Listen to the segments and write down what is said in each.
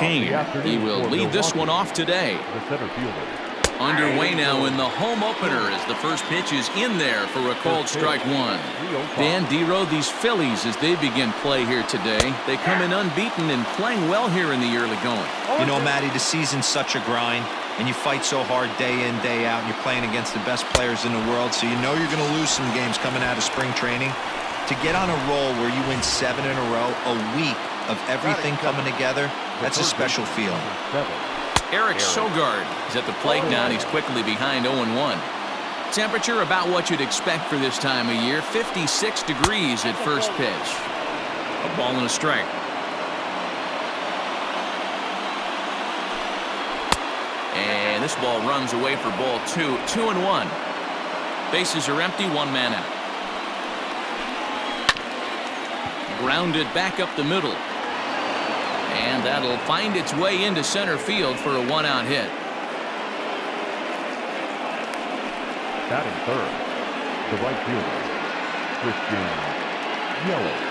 Kane. He will lead this one off today. Underway now in the home opener as the first pitch is in there for a called strike one. Dan Dero, these Phillies, as they begin play here today, they come in unbeaten and playing well here in the early going. You know, Matty, the season's such a grind, and you fight so hard day in, day out, and you're playing against the best players in the world, so you know you're going to lose some games coming out of spring training. To get on a roll where you win 7 in a row, a week of everything coming together, that's a special feeling. Eric Sogard is at the plate now, and he's quickly behind 0-1. Temperature about what you'd expect for this time of year, 56 degrees at first pitch. A ball and a strike. And this ball runs away for ball 2, 2-1. Bases are empty, one man out. Grounded back up the middle. And that'll find its way into center field for a one-out hit. Batting third, the right fielder, Christian Yelich.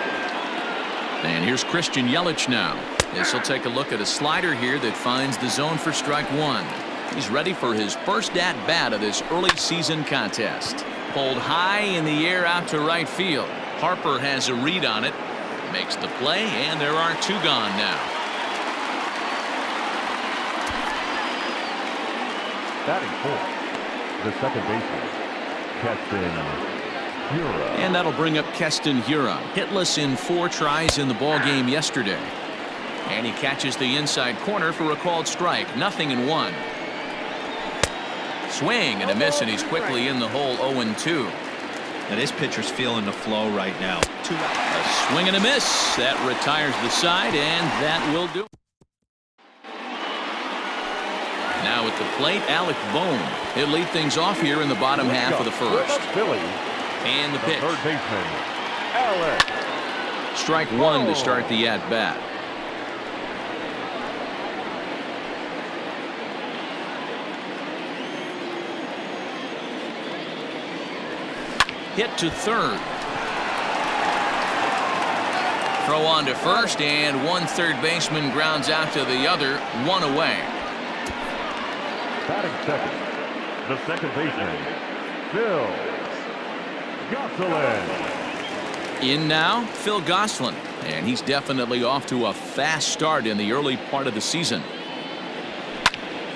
And here's Christian Yelich now. This will take a look at a slider here that finds the zone for strike one. He's ready for his first at-bat of this early season contest. Pulled high in the air out to right field. Harper has a read on it. Makes the play, and there are two gone now. Batting fourth, the second baseman, Keston Hiura. And that'll bring up Keston Hiura. Hitless in 4 tries in the ball game yesterday. And he catches the inside corner for a called strike. 0-1. Swing and a miss, and he's quickly in the hole. 0-2. Now this pitcher's feeling the flow right now. A swing and a miss. That retires the side, and that will do. Now at the plate, Alec Bohm. He'll lead things off here in the bottom half of the first. And the pitch. Third baseman, Alec. Strike one to start the at-bat. Hit to third. Throw on to first, and one third baseman grounds out to the other, one away. Batting second, the second baseman, Phil Gosselin. In now, Phil Gosselin, and he's definitely off to a fast start in the early part of the season.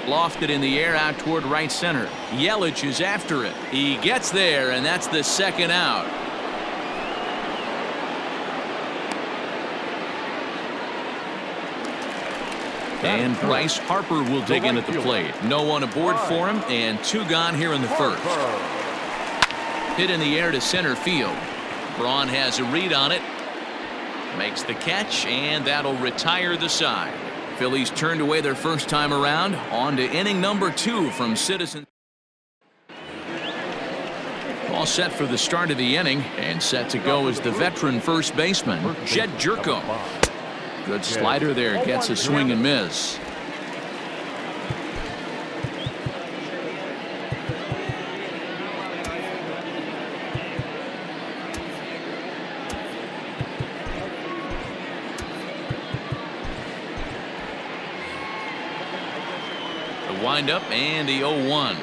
Lofted in the air out toward right center. Yelich is after it. He gets there, and that's the second out. And Bryce Harper will dig in at the plate. No one aboard for him, and two gone here in the first. Hit in the air to center field. Braun has a read on it. Makes the catch, and that'll retire the side. Phillies turned away their first time around. On to inning number 2 from Citizens. All set for the start of the inning, and set to go is the veteran first baseman, Jed Jerko. Good slider there, gets a swing and miss. The windup and the 0-1.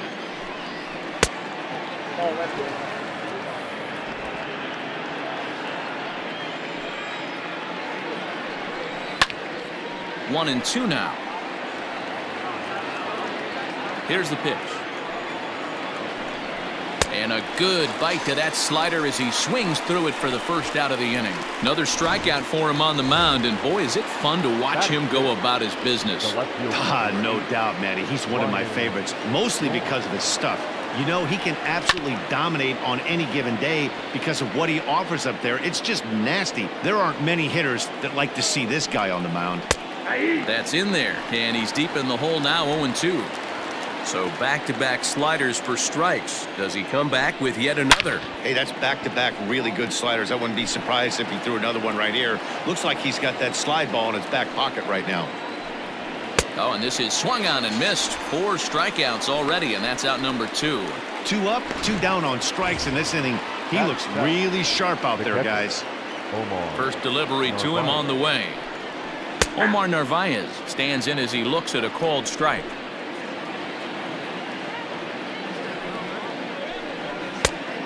One and two now. Here's the pitch. And a good bite to that slider as he swings through it for the first out of the inning. Another strikeout for him on the mound, and boy, is it fun to watch him go about his business. No doubt, Matty. He's one of my favorites, mostly because of his stuff. You know, he can absolutely dominate on any given day because of what he offers up there. It's just nasty. There aren't many hitters that like to see this guy on the mound. That's in there, and he's deep in the hole now, 0-2. So back-to-back sliders for strikes. Does he come back with yet another? Hey, that's back-to-back really good sliders. I wouldn't be surprised if he threw another one right here. Looks like he's got that slide ball in his back pocket right now. Oh, and this is swung on and missed. 4 strikeouts already, and that's out number 2. 2 up, 2 down on strikes in this inning. He looks really sharp out there, guys. First delivery to him on the way. Omar Narvaez Stands in as he looks at a called strike.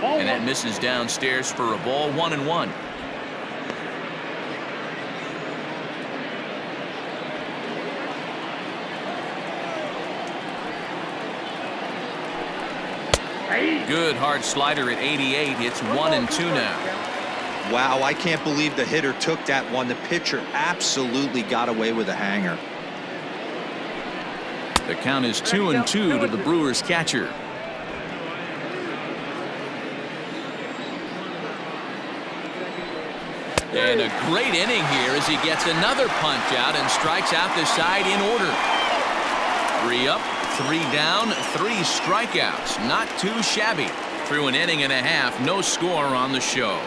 And that misses downstairs for a ball, 1-1. Good hard slider at 88. It's 1-2 now. Wow, I can't believe the hitter took that one. The pitcher absolutely got away with a hanger. The count is 2-2 to the Brewers catcher. And a great inning here as he gets another punch out and strikes out the side in order. 3 up, 3 down, 3 strikeouts. Not too shabby. Through an inning and a half, no score on the show.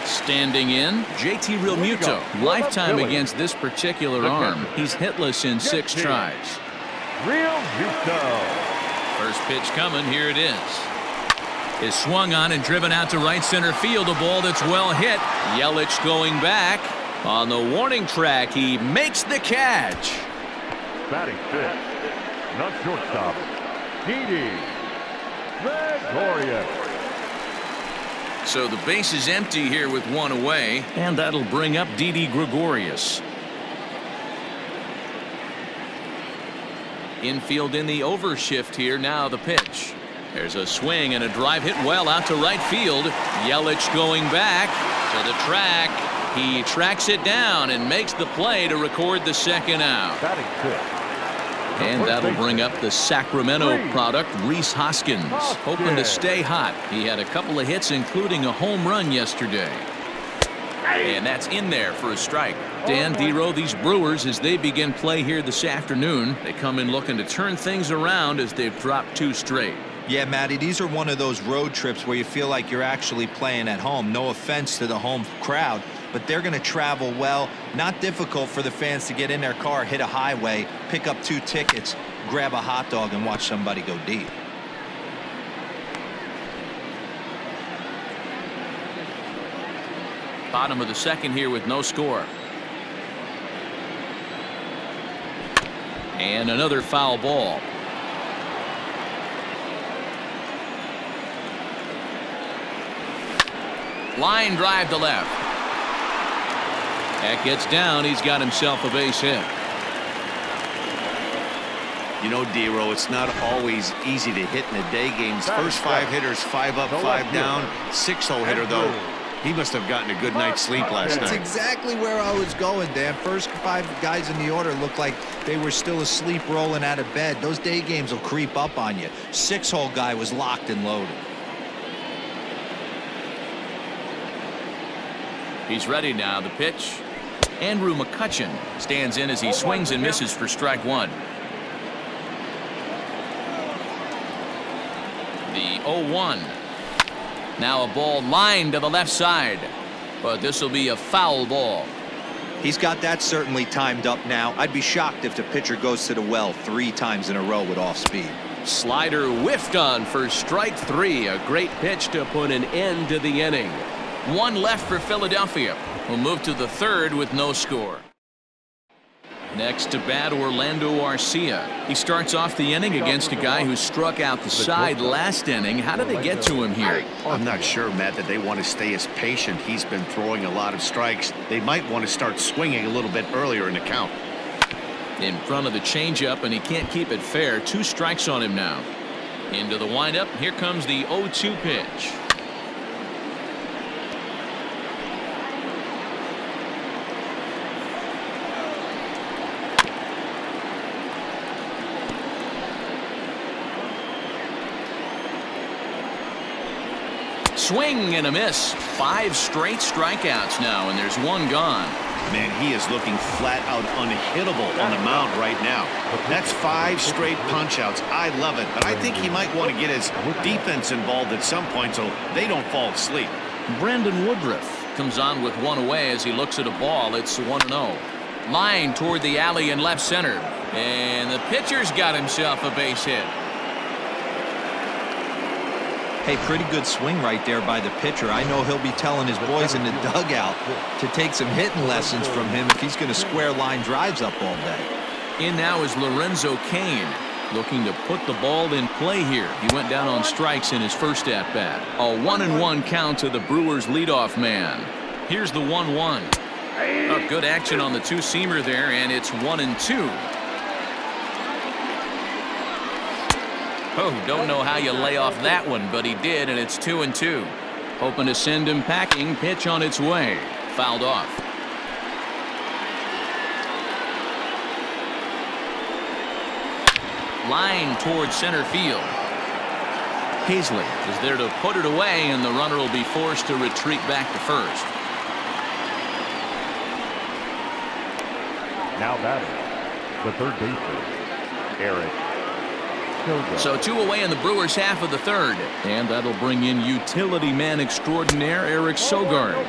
Standing in, JT Realmuto. Lifetime against this particular arm. He's hitless in 6 tries. First pitch coming. Here it is. Is swung on and driven out to right center field. A ball that's well hit. Yelich going back. On the warning track, he makes the catch. Batting fifth, not shortstop, Didi Gregorius. So the base is empty here with 1 away, and that'll bring up Didi Gregorius. Infield in the overshift here. Now the pitch. There's a swing and a drive hit well out to right field. Yelich going back to the track. He tracks it down and makes the play to record the second out. And that'll bring up the Sacramento product, Rhys Hoskins, hoping to stay hot. He had a couple of hits, including a home run yesterday. And that's in there for a strike. Dan Dero, these Brewers, as they begin play here this afternoon, they come in looking to turn things around as they've dropped 2 straight. Yeah, Matty, these are one of those road trips where you feel like you're actually playing at home. No offense to the home crowd, but they're going to travel well. Not difficult for the fans to get in their car, hit a highway, pick up 2 tickets, grab a hot dog, and watch somebody go deep. Bottom of the second here with no score. And another foul ball. Line drive to left. That gets down. He's got himself a base hit. You know, Dero, it's not always easy to hit in the day games. First 5 hitters, 5 up, 5 down. 6-hole hitter, though. He must have gotten a good night's sleep last night. That's exactly where I was going, Dan. First 5 guys in the order looked like they were still asleep rolling out of bed. Those day games will creep up on you. 6-hole guy was locked and loaded. He's ready now. The pitch. Andrew McCutchen stands in as he swings and misses for strike 1. The 0-1. Now a ball lined to the left side, but this will be a foul ball. He's got that certainly timed up now. I'd be shocked if the pitcher goes to the well 3 times in a row with off speed. Slider whiffed on for strike 3. A great pitch to put an end to the inning. 1 left for Philadelphia. We'll move to the 3rd with no score. Next to bat, Orlando Arcia. He starts off the inning against a guy who struck out the side last inning. How did they get to him here? I'm not sure, Matt, that they want to stay as patient. He's been throwing a lot of strikes. They might want to start swinging a little bit earlier in the count. In front of the changeup, and he can't keep it fair. 2 strikes on him now. Into the windup. Here comes the 0-2 pitch. Swing and a miss. 5 straight strikeouts now, and there's 1 gone. Man, he is looking flat out unhittable on the mound right now. That's 5 straight punch-outs. I love it, but I think he might want to get his defense involved at some point so they don't fall asleep. Brandon Woodruff comes on with 1 away as he looks at a ball. It's 1-0. Line toward the alley in left center, and the pitcher's got himself a base hit. Hey, pretty good swing right there by the pitcher. I know he'll be telling his boys in the dugout to take some hitting lessons from him if he's going to square line drives up all day. In now is Lorenzo Cain, looking to put the ball in play here. He went down on strikes in his first at-bat. A 1-1 count to the Brewers leadoff man. Here's the 1-1. Oh, good action on the two-seamer there, and it's 1-2. Oh, don't know how you lay off that one, but he did, and it's 2-2. Hoping to send him packing. Pitch on its way. Fouled off. Line towards center field. Hazley is there to put it away, and the runner will be forced to retreat back to first. Now batting, the third baseman, Eric. So 2 away in the Brewers' half of the third, and that'll bring in utility man extraordinaire Eric Sogard.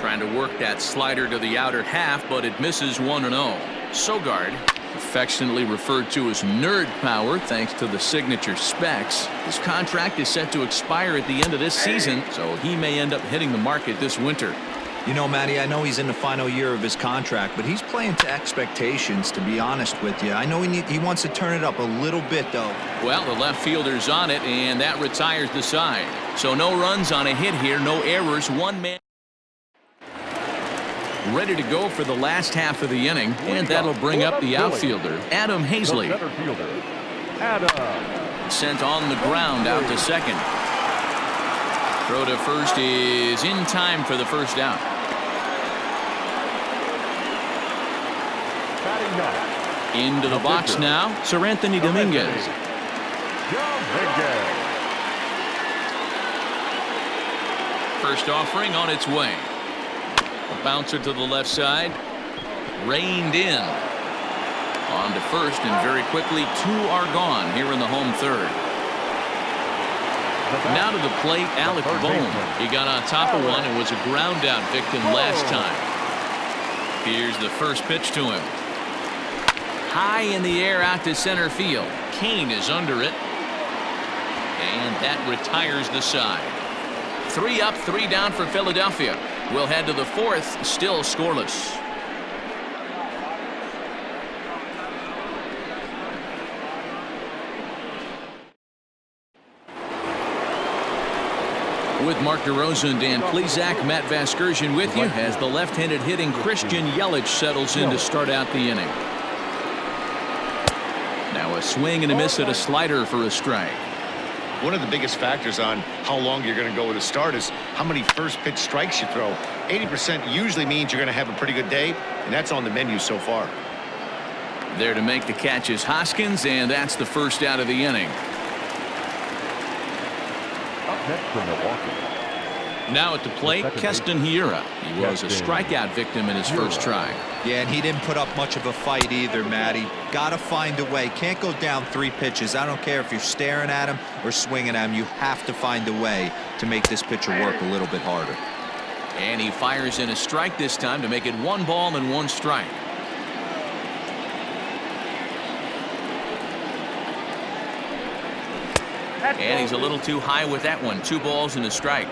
Trying to work that slider to the outer half, but it misses 1-0. Sogard, affectionately referred to as nerd power thanks to the signature specs. His contract is set to expire at the end of this season, so he may end up hitting the market this winter. You know, Matty, I know he's in the final year of his contract, but he's playing to expectations, to be honest with you. I know he wants to turn it up a little bit, though. Well, the left fielder's on it, and that retires the side. So no runs on a hit here, no errors, one man ready to go for the last half of the inning, and that'll bring up the outfielder, Adam Hazley. Sent on the ground out to second. Throw to first is in time for the first out. Into the box now, Sir Anthony Dominguez. First offering on its way. A bouncer to the left side. Reined in. On to first, and very quickly 2 are gone here in the home third. Now to the plate, Alec Bohm. He got on top of one and was a ground out victim last time. Here's the first pitch to him. High in the air out to center field. Cain is under it. And that retires the side. 3 up, 3 down for Philadelphia. We'll head to the fourth, still scoreless. With Mark DeRosa and Dan Plesac, Matt Vasgersian with you as the left-handed hitting Christian Yelich settles in to start out the inning. Now a swing and a miss at a slider for a strike. One of the biggest factors on how long you're going to go with a start is how many first pitch strikes you throw. 80% usually means you're going to have a pretty good day, and that's on the menu so far. There to make the catch is Hoskins, and that's the first out of the inning. Next for Milwaukee. Now at the plate, Keston Hiura. He was a strikeout victim in his first try. Yeah, and he didn't put up much of a fight either, Matty. Got to find a way. Can't go down 3 pitches. I don't care if you're staring at him or swinging at him. You have to find a way to make this pitcher work a little bit harder. And he fires in a strike this time to make it 1 ball and 1 strike. And he's a little too high with that one. 2 balls and a strike.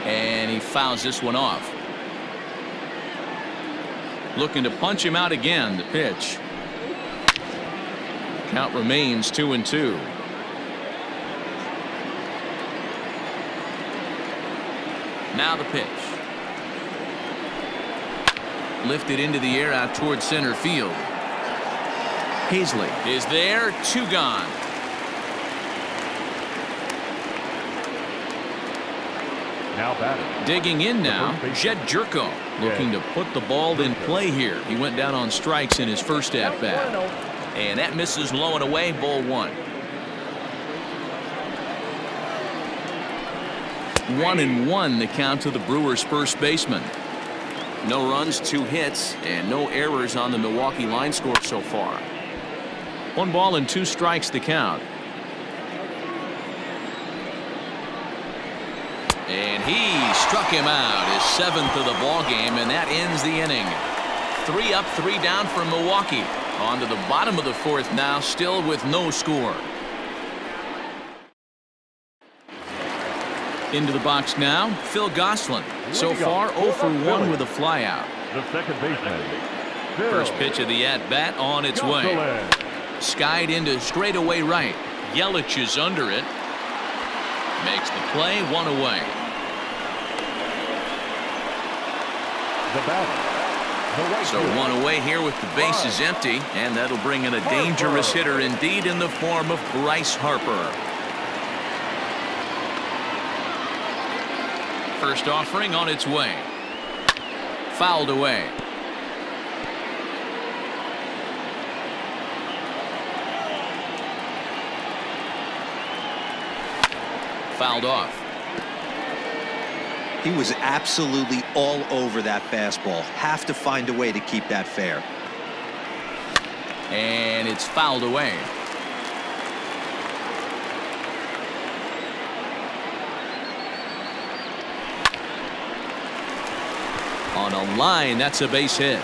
And he fouls this one off. Looking to punch him out again. The pitch. Count remains 2-2. Now the pitch. Lifted into the air out towards center field. Hazley is there. 2 gone. Now batting. Digging in now, Jed Jerko looking to put the ball in play here. He went down on strikes in his first at bat. And that misses low and away, ball 1. 1-1 the count to the Brewers' first baseman. No runs, 2 hits, and no errors on the Milwaukee line score so far. 1 ball and 2 strikes to count. And he struck him out, his 7th of the ball game, and that ends the inning. 3 up, 3 down for Milwaukee. On to the bottom of the 4th now, still with no score. Into the box now, Phil Gosselin. So far, 0 for 1 with a flyout. The second baseman. First pitch of the at-bat on its way. Skied into straightaway right. Yelich is under it. Makes the play, 1 away. So 1 away here with the bases empty, and that'll bring in a dangerous hitter indeed in the form of Bryce Harper. First offering on its way. Fouled away. Fouled off. He was absolutely all over that fastball. Have to find a way to keep that fair. And it's fouled away. On a line, that's a base hit.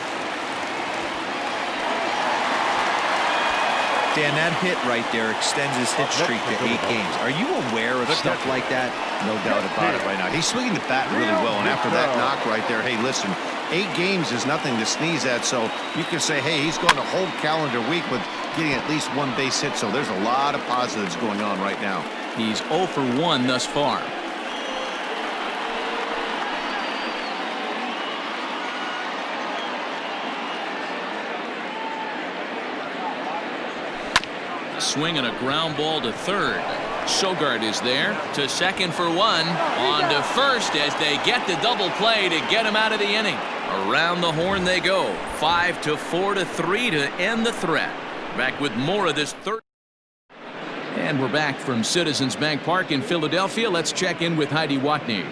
Dan, that hit right there extends his hit streak to 8 games. Are you aware of stuff like that? No doubt about it right now. He's swinging the bat really well, and after that knock right there, hey, listen, 8 games is nothing to sneeze at, so you can say, hey, he's going a whole calendar week with getting at least 1 base hit, so there's a lot of positives going on right now. He's 0 for 1 thus far. Swing and a ground ball to third. Sogard is there to second for 1. On to first as they get the double play to get him out of the inning. Around the horn they go. 5-4 to 3 to end the threat. Back with more of this third. And we're back from Citizens Bank Park in Philadelphia. Let's check in with Heidi Watney.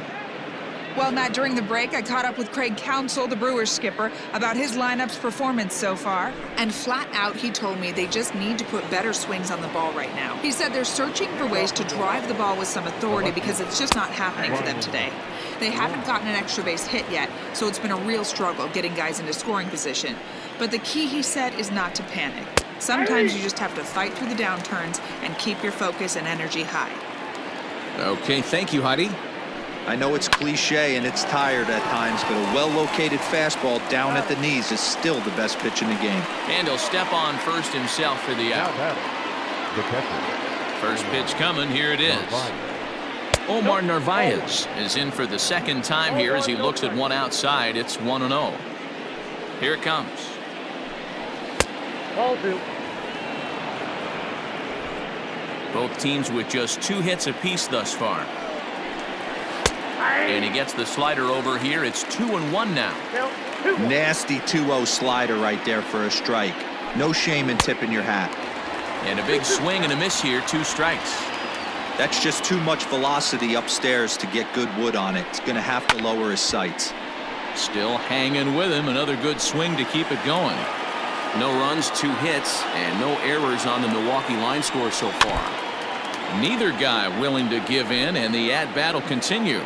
Well, Matt, during the break, I caught up with Craig Counsell, the Brewers skipper, about his lineup's performance so far. And flat out, he told me they just need to put better swings on the ball right now. He said they're searching for ways to drive the ball with some authority because it's just not happening for them today. They haven't gotten an extra base hit yet, so it's been a real struggle getting guys into scoring position. But the key, he said, is not to panic. Sometimes you just have to fight through the downturns and keep your focus and energy high. Okay, thank you, Heidi. I know it's cliche and it's tired at times, but a well-located fastball down at the knees is still the best pitch in the game. And he'll step on first himself for the out. First pitch coming, here it is. Omar Narvaez is in for the second time here as he looks at one outside. It's 1-0. Here it comes. Both teams with just 2 hits apiece thus far. And he gets the slider over here. It's 2-1 now. Nasty 2-0 slider right there for a strike. No shame in tipping your hat. And a big swing and a miss here. 2 strikes. That's just too much velocity upstairs to get good wood on it. It's going to have to lower his sights. Still hanging with him. Another good swing to keep it going. No runs, 2 hits, and no errors on the Milwaukee line score so far. Neither guy willing to give in, and the at-bat will continue.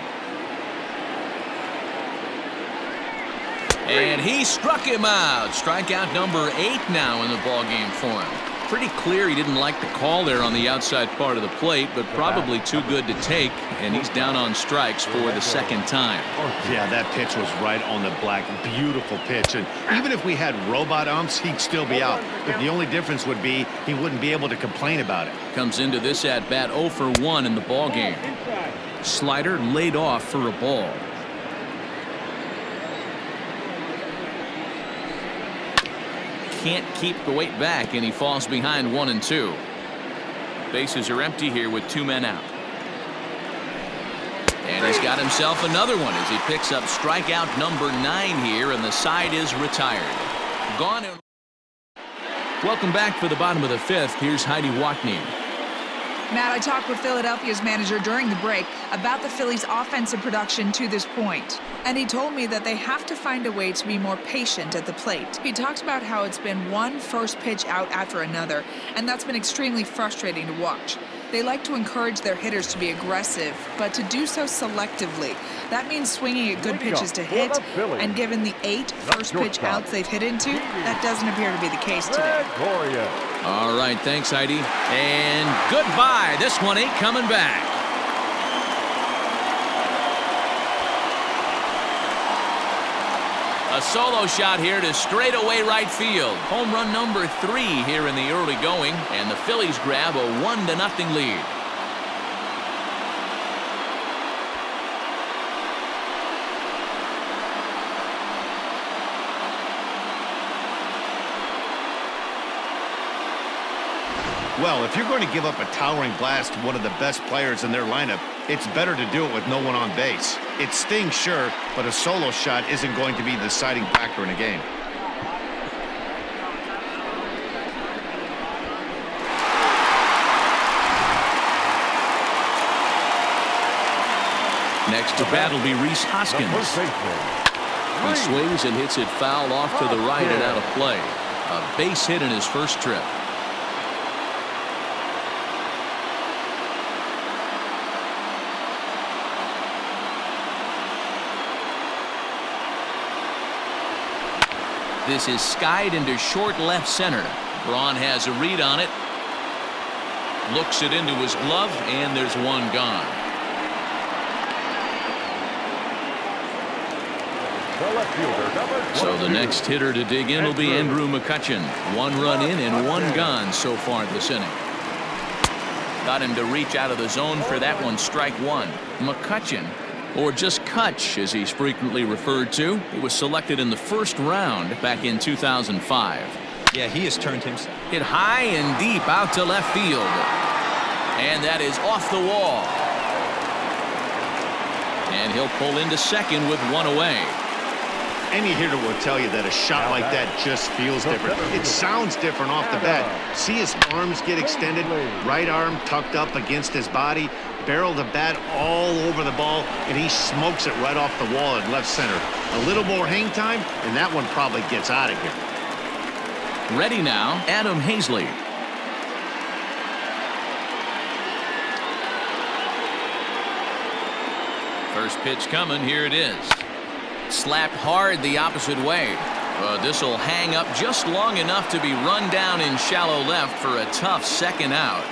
And he struck him out. Strikeout number 8 now in the ballgame for him. Pretty clear he didn't like the call there on the outside part of the plate, but probably too good to take, and he's down on strikes for the second time. Yeah, that pitch was right on the black. Beautiful pitch. And even if we had robot umps, he'd still be out. But the only difference would be he wouldn't be able to complain about it. Comes into this at-bat 0 for 1 in the ballgame. Slider laid off for a ball. Can't keep the weight back, and he falls behind 1-2. Bases are empty here with 2 men out. And he's got himself another one as he picks up strikeout number 9 here, and the side is retired. Gone. Welcome back for the bottom of the 5th. Here's Heidi Watney. Matt, I talked with Philadelphia's manager during the break about the Phillies' offensive production to this point. And he told me that they have to find a way to be more patient at the plate. He talked about how it's been one first pitch out after another, and that's been extremely frustrating to watch. They like to encourage their hitters to be aggressive, but to do so selectively. That means swinging at good pitches to hit, and given the 8 first pitch outs they've hit into, that doesn't appear to be the case today. All right, thanks, Heidi. And goodbye. This one ain't coming back. A solo shot here to straightaway right field. Home run number 3 here in the early going, and the Phillies grab a 1-0 lead. Well, if you're going to give up a towering blast to one of the best players in their lineup, it's better to do it with no one on base. It stings, sure, but a solo shot isn't going to be the deciding factor in a game. Next to bat will be Rhys Hoskins. He swings and hits it foul off to the right and out of play. A base hit in his first trip. This is skied into short left center. Braun has a read on it. Looks it into his glove, and there's one gone. So the next hitter to dig in will be Andrew McCutchen. 1 run in and 1 gone so far this inning. Got him to reach out of the zone for that one. Strike 1. McCutchen, or just Kutch as he's frequently referred to. He was selected in the first round back in 2005. Yeah, he has turned himself. Hit high and deep out to left field. And that is off the wall. And he'll pull into second with 1 away. Any hitter will tell you that a shot like that just feels different. It sounds different off the bat. See his arms get extended, right arm tucked up against his body, barrel the bat all over the ball, and he smokes it right off the wall at left center. A little more hang time, and that one probably gets out of here. Ready now, Adam Hazley. First pitch coming, here it is. Slapped hard the opposite way. This will hang up just long enough to be run down in shallow left for a tough second out.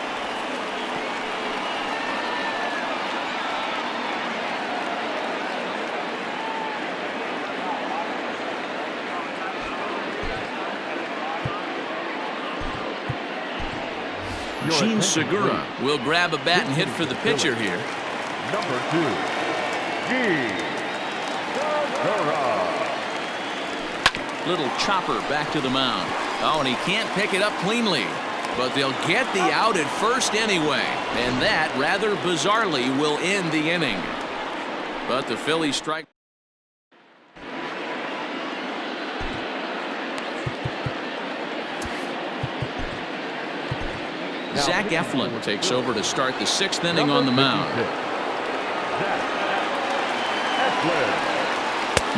Gene Segura will grab a bat and hit for the pitcher here. Number 2, Gene Segura. Little chopper back to the mound. Oh, and he can't pick it up cleanly. But they'll get the out at first anyway. And that, rather bizarrely, will end the inning. But the Phillies strike. Zach Eflin takes over to start the 6th inning on the mound.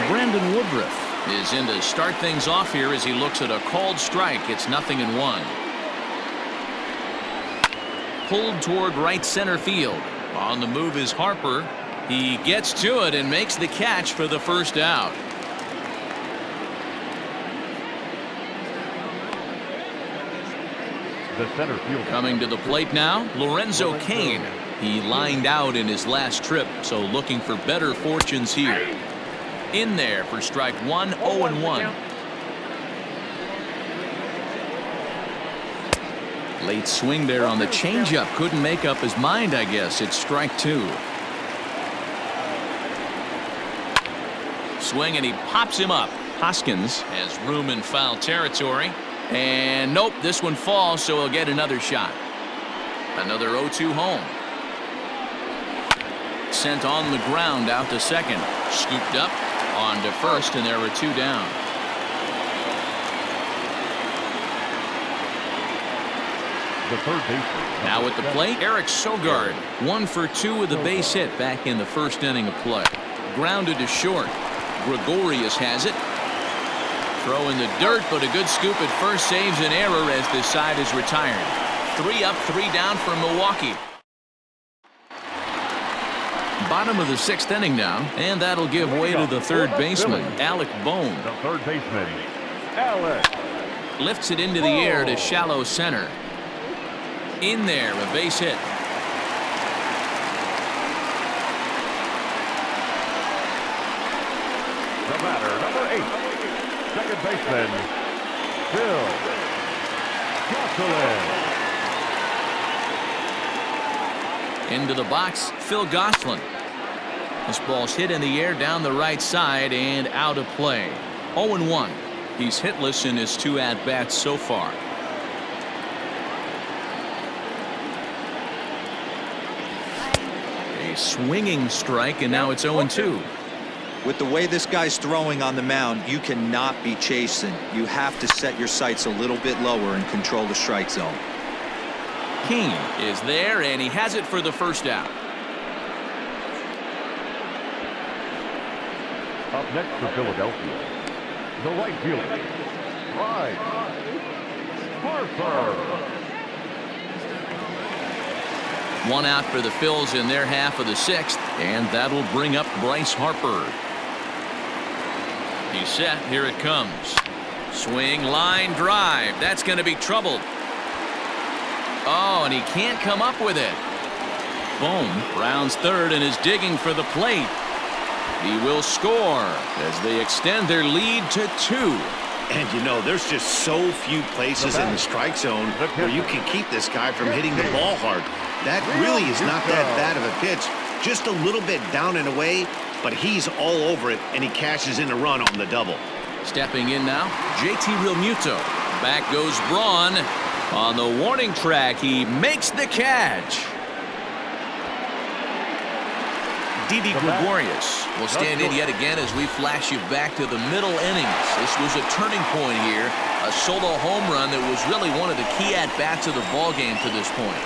Brandon Woodruff is in to start things off here as he looks at a called strike. It's 0-1. Pulled toward right center field. On the move is Harper. He gets to it and makes the catch for the first out. The center fielder. Coming to the plate now, Lorenzo Cain. He lined out in his last trip, so looking for better fortunes here. In there for strike 1, 0-1. Late swing there on the changeup. Couldn't make up his mind, I guess. It's strike 2. Swing, and he pops him up. Hoskins has room in foul territory. And nope, this one falls, so he'll get another shot. Another 0-2 home. Sent on the ground out to second. Scooped up on to first, and there were 2 down. The third baseman. Now at the plate, Eric Sogard. 1 for 2 with a base hit back in the first inning of play. Grounded to short. Gregorius has it. Throw in the dirt, but a good scoop at first saves an error as this side is retired. 3 up, 3 down for Milwaukee. Bottom of the 6th inning now, and that'll give way to the third baseman, Alec Bohm. The third baseman, Alec. Lifts it into the air to shallow center. In there, a base hit. The batter, number 8, second baseman, Phil Gosselin. Into the box, Phil Gosselin. This ball's hit in the air down the right side and out of play. 0-1. He's hitless in his 2 at-bats so far. A swinging strike, and now it's 0-2. With the way this guy's throwing on the mound, you cannot be chasing. You have to set your sights a little bit lower and control the strike zone. King is there, and he has it for the first out. Up next for Philadelphia, the right fielder, Bryce Harper. 1 out for the Phils in their half of the 6th, and that'll bring up Bryce Harper. He's set. Here it comes. Swing, line, drive. That's going to be troubled. Oh, and he can't come up with it. Bohm rounds third and is digging for the plate. He will score as they extend their lead to 2. And you know, there's just so few places in the strike zone where you can keep this guy from hitting the ball hard. That really is not that bad of a pitch. Just a little bit down and away, but he's all over it, and he cashes in a run on the double. Stepping in now, JT Realmuto. Back goes Braun. On the warning track, he makes the catch. Didi Gregorius will stand in yet again as we flash you back to the middle innings. This was a turning point here, a solo home run that was really one of the key at-bats of the ballgame to this point.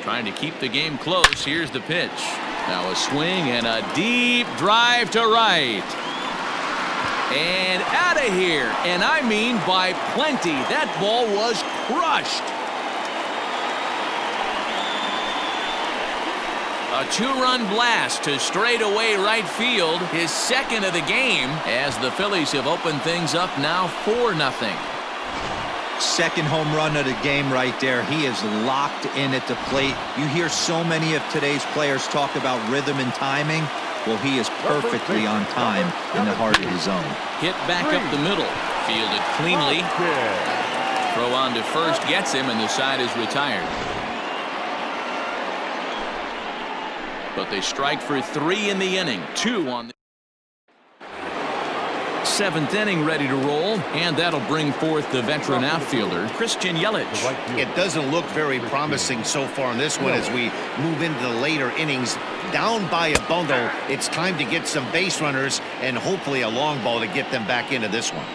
Trying to keep the game close. Here's the pitch. Now a swing and a deep drive to right. And out of here. And I mean by plenty. That ball was crushed. A 2-run blast to straightaway right field. His 2nd of the game as the Phillies have opened things up now 4-0. 2nd home run of the game right there. He is locked in at the plate. You hear so many of today's players talk about rhythm and timing. Well, he is perfectly on time in the heart of his zone. Hit back up the middle. Fielded cleanly. Throw on to first gets him, and the side is retired. But they strike for 3 in the inning. 2 on the 7th inning, ready to roll, and that'll bring forth the veteran outfielder, Christian Yelich. It doesn't look very promising so far in this one as we move into the later innings. Down by a bundle, it's time to get some base runners and hopefully a long ball to get them back into this one.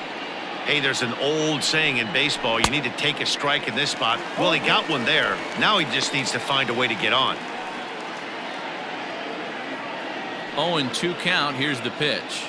Hey, there's an old saying in baseball, you need to take a strike in this spot. Well, he got one there. Now he just needs to find a way to get on. 0-2 count. Here's the pitch.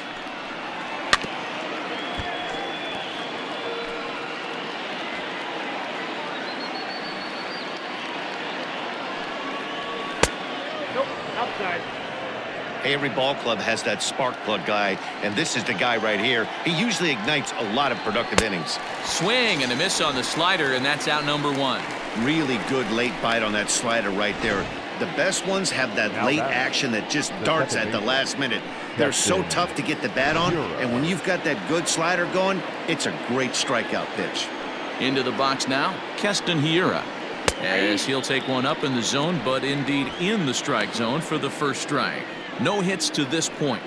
Hey, every ball club has that spark plug guy, and this is the guy right here. He usually ignites a lot of productive innings. Swing and a miss on the slider, and that's out number 1. Really good late bite on that slider right there. The best ones have that late action that just darts at the last minute. They're so tough to get the bat on, and when you've got that good slider going, it's a great strikeout pitch. Into the box now, Keston Hiura. As he'll take one up in the zone, but indeed in the strike zone for the first strike. No hits to this point.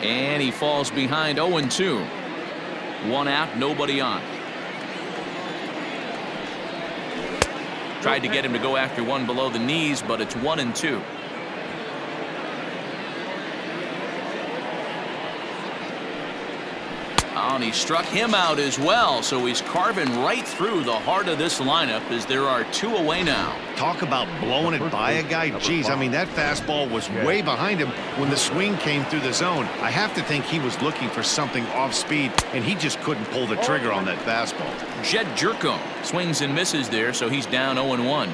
And he falls behind 0-2. 1 out, nobody on. Tried to get him to go after one below the knees, but it's 1-2. Oh, and he struck him out as well, so he's carving right through the heart of this lineup as there are 2 away now. Talk about blowing it by a guy. Geez, I mean, that fastball was way behind him when the swing came through the zone. I have to think he was looking for something off speed, and he just couldn't pull the trigger on that fastball. Jed Jerko swings and misses there, so he's down 0-1.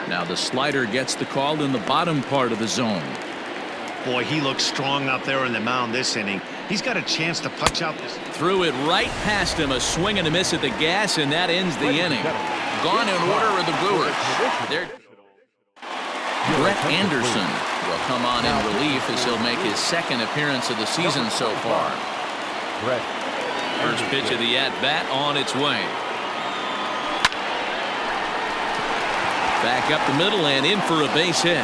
Now the slider gets the call in the bottom part of the zone. Boy, he looks strong out there in the mound this inning. He's got a chance to punch out this. Threw it right past him, a swing and a miss at the gas, and that ends the inning. Gone in order are the Brewers. Brett Anderson will come on in relief as he'll make his 2nd appearance of the season so far. First pitch of the at-bat on its way. Back up the middle and in for a base hit.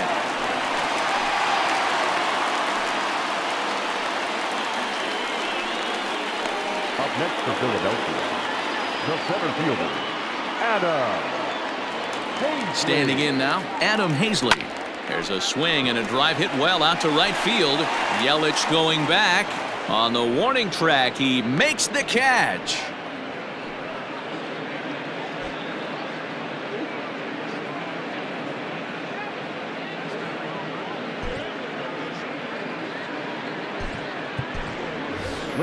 Up next for Philadelphia, the center fielder, Adam Hazley. Standing in now, Adam Hazley. There's a swing and a drive hit well out to right field. Yelich going back. On the warning track, he makes the catch.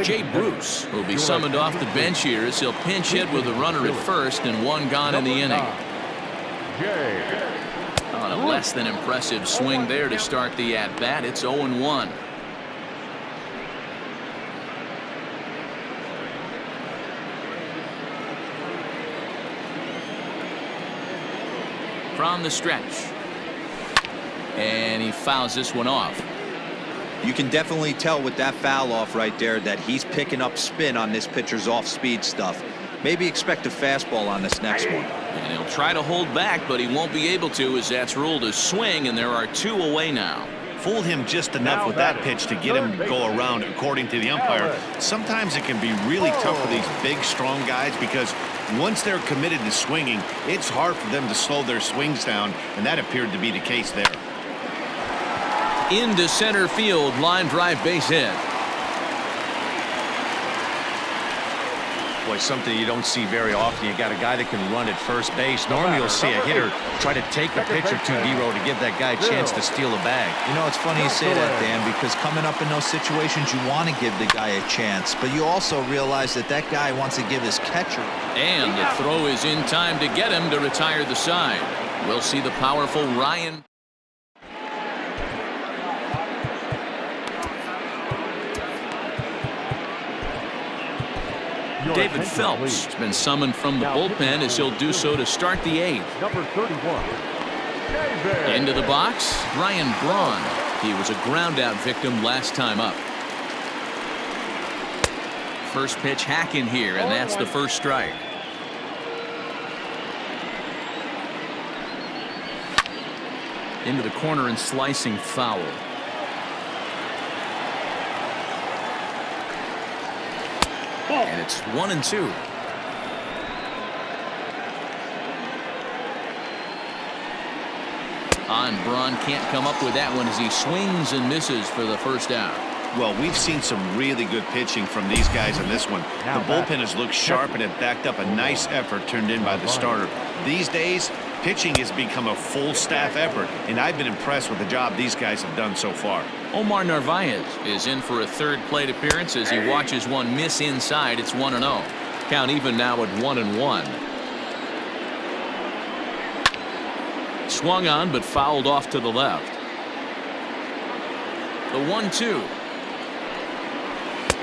Jay Bruce will be summoned off the bench here as he'll pinch hit with a runner at first and 1 gone in the inning. On a less than impressive swing there to start the at-bat. It's 0-1. From the stretch. And he fouls this one off. You can definitely tell with that foul off right there that he's picking up spin on this pitcher's off-speed stuff. Maybe expect a fastball on this next one. And he'll try to hold back, but he won't be able to as that's ruled a swing, and there are 2 away now. Fooled him just enough with that pitch to get him to go around, according to the umpire. Sometimes it can be really tough for these big, strong guys because once they're committed to swinging, it's hard for them to slow their swings down, and that appeared to be the case there. Into center field, line drive base hit. Boy, something you don't see very often. You got a guy that can run at first base. Normally you'll see a hitter try to take a pitch or two, D-Row, to give that guy a chance to steal a bag. You know, it's funny you say that, Dan, because coming up in those situations, you want to give the guy a chance, but you also realize that that guy wants to give his catcher. And the throw is in time to get him to retire the side. We'll see the powerful Ryan. David Phelps has been summoned from the bullpen as he'll do so to start the 8th. Number 31. Into the box, Ryan Braun. He was a ground out victim last time up. First pitch hack in here, and that's the first strike. Into the corner and slicing foul. And it's 1-2. Braun can't come up with that one as he swings and misses for the first out. Well, we've seen some really good pitching from these guys in this one. The bullpen has looked sharp and it backed up a nice effort turned in by the starter. These days, pitching has become a full staff effort, and I've been impressed with the job these guys have done so far. Omar Narvaez is in for a 3rd plate appearance as he watches one miss inside. It's 1-0. Count even now at 1-1. Swung on but fouled off to the left. The 1-2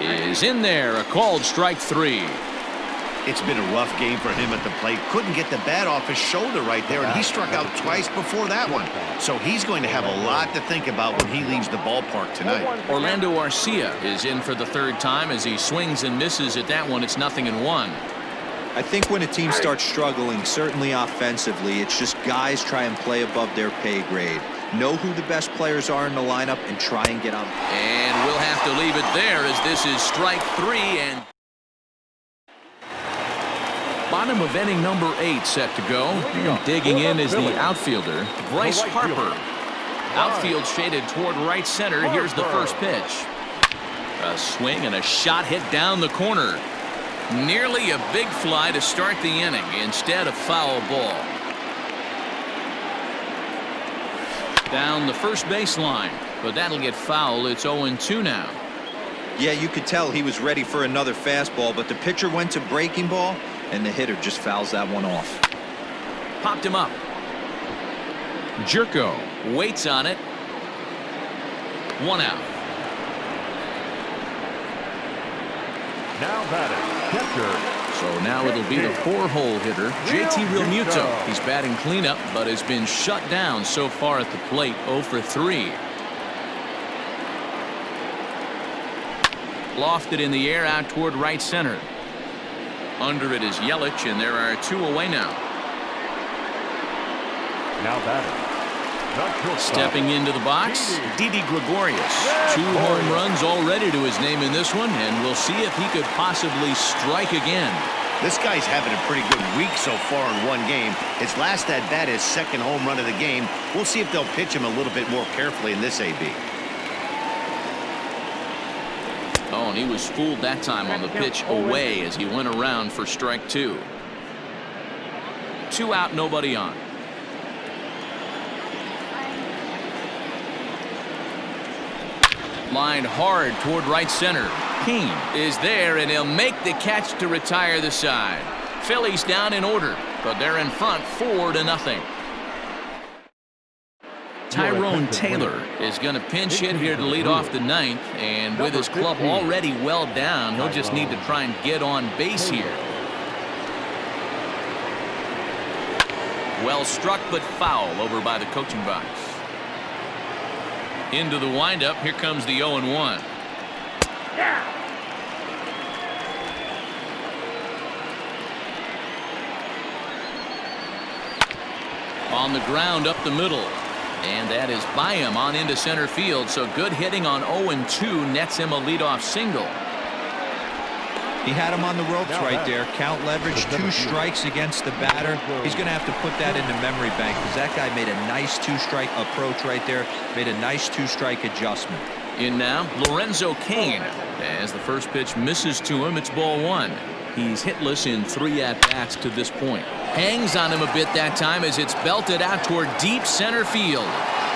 is in there. A called strike 3. It's been a rough game for him at the plate. Couldn't get the bat off his shoulder right there, and he struck out twice before that one. So he's going to have a lot to think about when he leaves the ballpark tonight. Orlando Arcia is in for the 3rd time as he swings and misses at that one. It's 0-1. I think when a team starts struggling, certainly offensively, it's just guys try and play above their pay grade. Know who the best players are in the lineup and try and get on. And we'll have to leave it there as this is strike 3 and bottom of inning number 8 set to go. Digging in is the outfielder, Bryce Harper. Outfield shaded toward right center. Here's the first pitch. A swing and a shot hit down the corner. Nearly a big fly to start the inning. Instead, a foul ball. Down the first baseline, but that'll get foul. It's 0-2 now. Yeah, you could tell he was ready for another fastball, but the pitcher went to breaking ball, and the hitter just fouls that one off. Popped him up. Jerko waits on it. 1 out. Now batting, catcher. So now it'll be the 4-hole hitter, JT Realmuto. He's batting cleanup, but has been shut down so far at the plate. 0 for 3. Lofted in the air out toward right center. Under it is Yelich, and there are 2 away now. Now batting. Stepping into the box, Didi Gregorius. 2 home runs already to his name in this one, and we'll see if he could possibly strike again. This guy's having a pretty good week so far in one game. His last at bat, his 2nd home run of the game. We'll see if they'll pitch him a little bit more carefully in this AB. Oh, and he was fooled that time on the pitch away as he went around for strike 2. 2 out, nobody on. Lined hard toward right center. King is there, and he'll make the catch to retire the side. Phillies down in order, but they're in front 4-0. Tyrone Taylor is going to pinch hit here to lead off the 9th, and with his club already well down, he'll just need to try and get on base here. Well struck, but foul over by the coaching box. Into the windup. Here comes the 0-1. On the ground up the middle. And that is by him on into center field. So good hitting on 0-2 nets him a leadoff single. He had him on the ropes right there. Count leverage, 2 strikes against the batter. He's going to have to put that in the memory bank because that guy made a nice 2-strike approach right there. Made a nice 2-strike adjustment. In now, Lorenzo Cain. As the first pitch misses to him, it's ball 1. He's hitless in 3 at-bats to this point. Hangs on him a bit that time as it's belted out toward deep center field.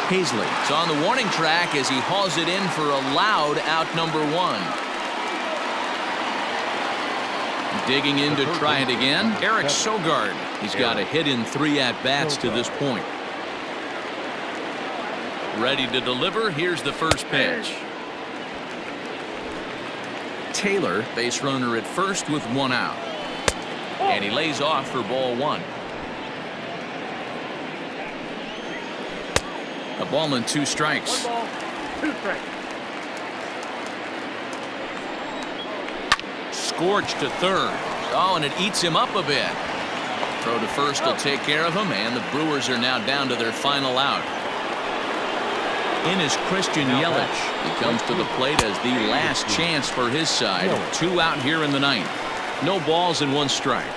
Hazley is on the warning track as he hauls it in for a loud out number 1. Digging in to try it again, Eric Sogard. He's got a hit in 3 at-bats to this point. Ready to deliver. Here's the first pitch. Taylor, base runner at first with 1 out. And he lays off for ball 1. A ball and 2 strikes. 2 strikes. Scorched to third. Oh, and it eats him up a bit. Throw to first will take care of him, and the Brewers are now down to their final out. In is Christian Yelich. He comes to the plate as the last chance for his side. 2 out here in the 9th. No balls and 1 strike.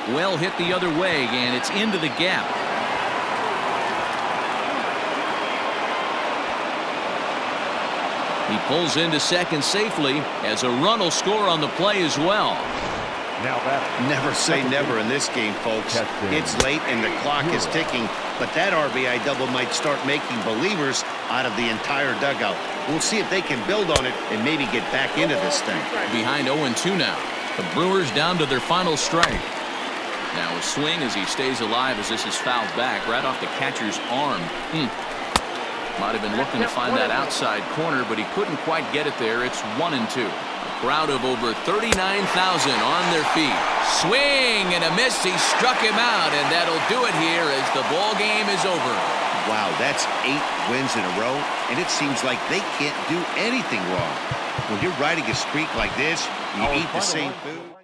Well hit the other way, and it's into the gap. He pulls into second safely as a run will score on the play as well. Now batting. Never say never in this game, folks. It's late and the clock is ticking, but that RBI double might start making believers out of the entire dugout. We'll see if they can build on it and maybe get back into this thing. Behind 0-2 now. The Brewers down to their final strike. Now a swing as he stays alive as this is fouled back right off the catcher's arm. Might have been looking to find that outside corner, but he couldn't quite get it there. It's 1-2. A crowd of over 39,000 on their feet. Swing and a miss. He struck him out, and that'll do it here as the ball game is over. Wow, that's 8 wins in a row, and it seems like they can't do anything wrong. When you're riding a streak like this, you eat the same food.